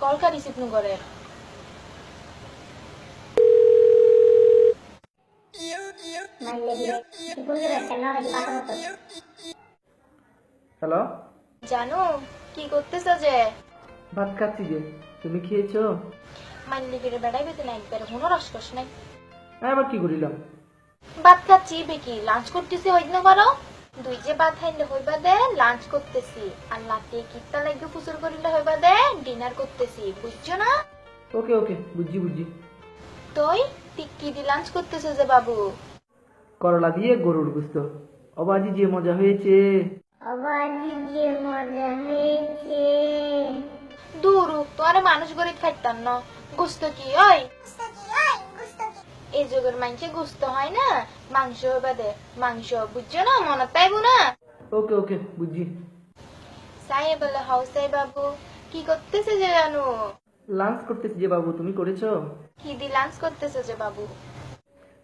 Call কা receive নু করে হ্যালো, জানো কি করতেছ যে ভাত খাচ্ছি যে। তুমি খেয়েছো? মাইন্ডি ফিরে বেড়াইবে তো না একবারে কোনো রসকস নাই আবার কি করিলাম? ভাত খাচ্ছি বেকি লাঞ্চ করতেছি ওই দিন করো দুই যে ভাত খাইলে হইবা দে লাঞ্চ করতেছি আর লাতে কিতা লাগবে ফুসুর করিলে হইবা দে ডিনার করতেছি বুঝছো না ওকে ওকে, বুঝছি বুঝছি। তুই টিক্কি দি লাঞ্চ করতেছ যে বাবু করলা দিয়ে গরুর গুস্ত। অবাজি যে মজা হয়েছে। দূরু তোরে মানুষ গরিব খাইতাম না গুস্ত কি ওই এই যুগের মানুষে গুস্ত হয় না মাংস হইবা দে মাংস বুঝছো না মনে পাইবো না ওকে ওকে, বুঝছি। সাই বলে হাউসাই বাবু কি করতেছে যে জানো লাঞ্চ করতেছি যে বাবু, তুমি করেছো? কি দি লাঞ্চ করতেছে যে বাবু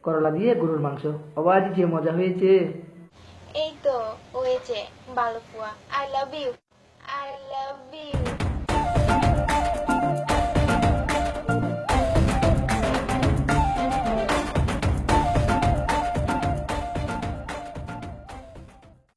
করলা দিয়ে গরুর মাংস। অবাজি যে মজা হয়েছে। এই তো হয়েছে ভালো ফুয়া আই লাভ ইউ